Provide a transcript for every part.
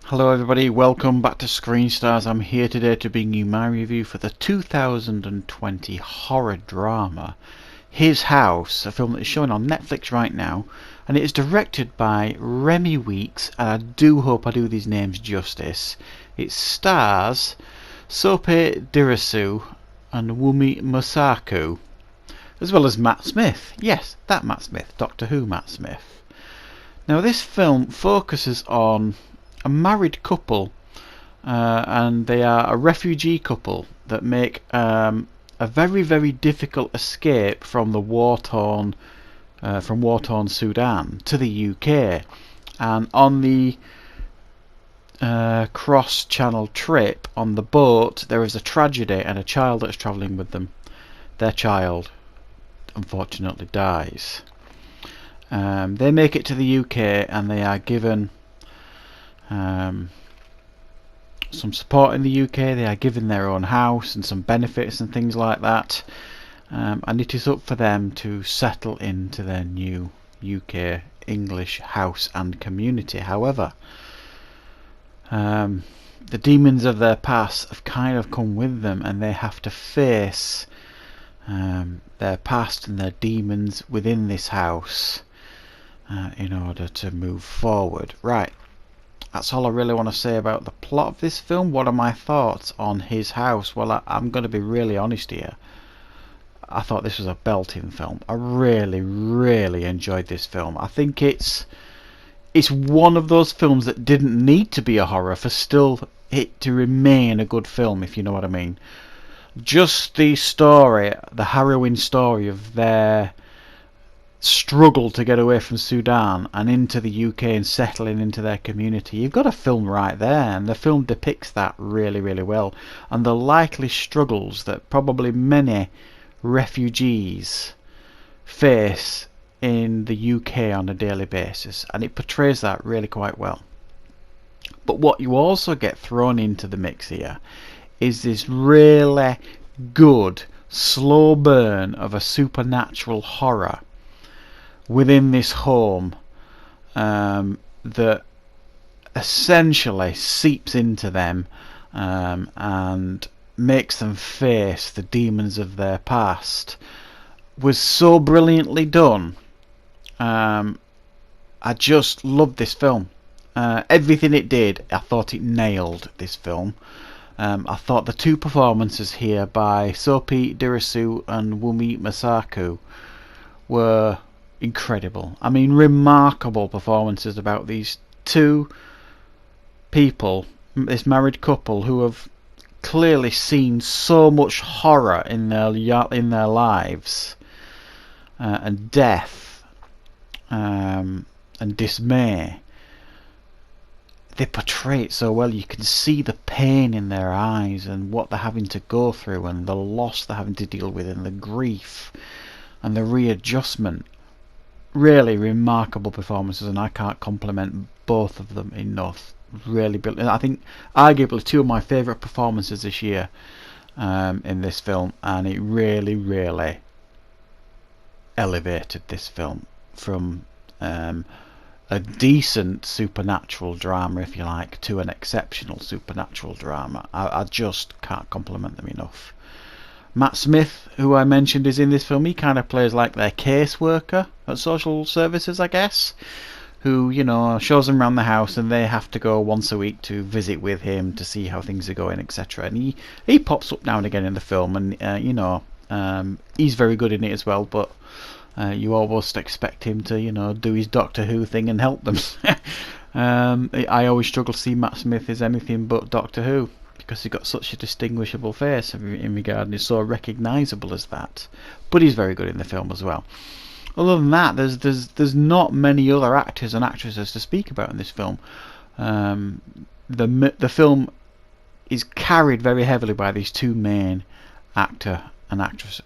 Hello everybody, welcome back to Screen Stars. I'm here today to bring you my review for the 2020 horror drama His House, a film that is showing on Netflix right now, and it is directed by Remy Weeks, and I do hope I do these names justice. It stars Sope Dirisu and Wumi Masaku, as well as Matt Smith. Yes, that Matt Smith, Doctor Who Matt Smith. Now this film focuses on a married couple, and they are a refugee couple that make a very difficult escape from the war-torn Sudan to the UK. And on the cross-channel trip on the boat, there is a tragedy, and a child that's travelling with them, their child, unfortunately dies. They make it to the UK, and they are given some support in the UK. They are given their own house and some benefits and things like that, and it is up for them to settle into their new UK English house and community. However, the demons of their past have kind of come with them, and they have to face their past and their demons within this house in order to move forward. Right. That's all I really want to say about the plot of this film. What are my thoughts on His House? Well, I'm going to be really honest here. I thought this was a belting film. I really enjoyed this film. I think it's one of those films that didn't need to be a horror for still it to remain a good film, if you know what I mean. Just the story, the harrowing story of their struggle to get away from Sudan and into the UK and settling into their community. You've got a film right there, and the film depicts that really well, and the likely struggles that probably many refugees face in the UK on a daily basis, and it portrays that really quite well. But what you also get thrown into the mix here is this really good slow burn of a supernatural horror within this home that essentially seeps into them and makes them face the demons of their past. Was so brilliantly done. I just loved this film. Everything it did, I thought it nailed this film. I thought the two performances here by Sope Dirisu and Wumi Masaku were incredible. I mean, remarkable performances about these two people, this married couple, who have clearly seen so much horror in their lives, and death, and dismay. They portray it so well. You can see the pain in their eyes and what they're having to go through, and the loss they're having to deal with, and the grief and the readjustment. Really remarkable performances, and I can't compliment both of them enough. Really brilliant. I think arguably two of my favourite performances this year in this film, and it really elevated this film from a decent supernatural drama, if you like, to an exceptional supernatural drama. I just can't compliment them enough. Matt Smith, who I mentioned, is in this film. He kind of plays like their caseworker at social services, I guess, who, you know, shows them around the house, and they have to go once a week to visit with him to see how things are going, etc. And he pops up now and again in the film, and he's very good in it as well. But you almost expect him to, you know, do his Doctor Who thing and help them. I always struggle to see Matt Smith as anything but Doctor Who, because he's got such a distinguishable face in regard, and he's so recognisable as that. But he's very good in the film as well. Other than that, there's not many other actors and actresses to speak about in this film. The film is carried very heavily by these two main actor and actress,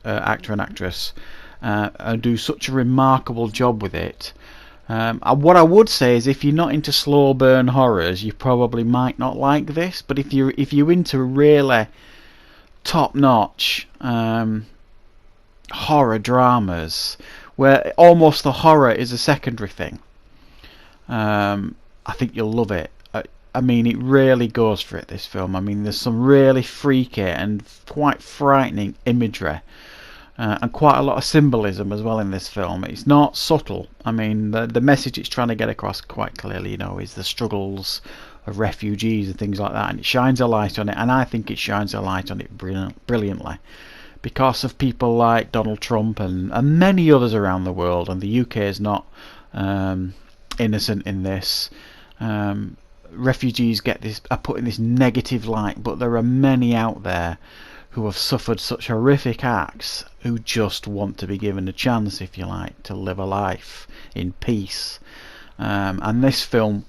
and do such a remarkable job with it. What I would say is, if you're not into slow burn horrors, you probably might not like this. But if you're into really top notch horror dramas, where almost the horror is a secondary thing, I think you'll love it. I mean, it really goes for it, this film. I mean, there's some really freaky and quite frightening imagery. And quite a lot of symbolism as well in this film. It's not subtle. I mean, the message it's trying to get across quite clearly, you know, is the struggles of refugees and things like that. And it shines a light on it, and I think it shines a light on it brilliantly. Because of people like Donald Trump and many others around the world, and the UK is not innocent in this. Refugees are put in this negative light, but there are many out there who have suffered such horrific acts who just want to be given a chance, if you like, to live a life in peace. And this film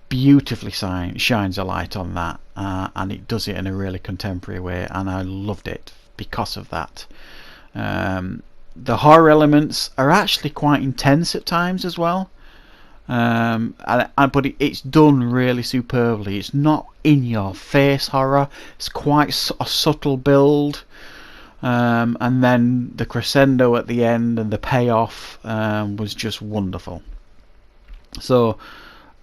beautifully shines a light on that, and it does it in a really contemporary way, and I loved it because of that. The horror elements are actually quite intense at times as well. But it's done really superbly. It's not in your face horror. It's quite a subtle build, and then the crescendo at the end and the payoff was just wonderful. So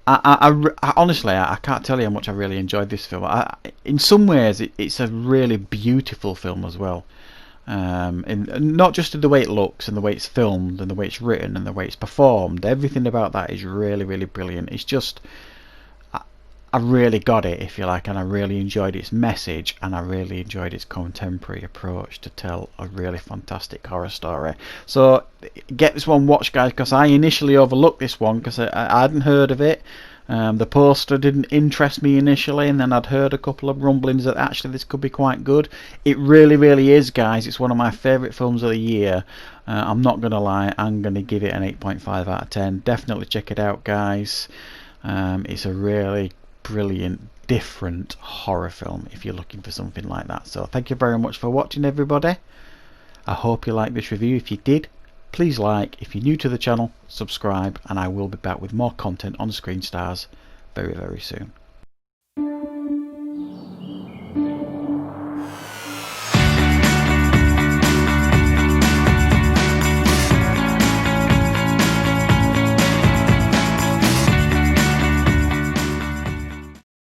I honestly I can't tell you how much I really enjoyed this film. In some ways it's a really beautiful film as well. Not just in the way it looks and the way it's filmed and the way it's written and the way it's performed. Everything about that is really, really brilliant. It's just, I really got it, if you like, and I really enjoyed its message, and I really enjoyed its contemporary approach to tell a really fantastic horror story. So get this one watched, guys, because I initially overlooked this one because I hadn't heard of it. The poster didn't interest me initially, and then I'd heard a couple of rumblings that actually this could be quite good. It really, really is, guys. It's one of my favourite films of the year. I'm not going to lie, I'm going to give it an 8.5 out of 10. Definitely check it out, guys. It's a really brilliant, different horror film if you're looking for something like that. So thank you very much for watching, everybody. I hope you liked this review. If you did, please like. If you're new to the channel, subscribe, and I will be back with more content on Screen Stars very, very soon.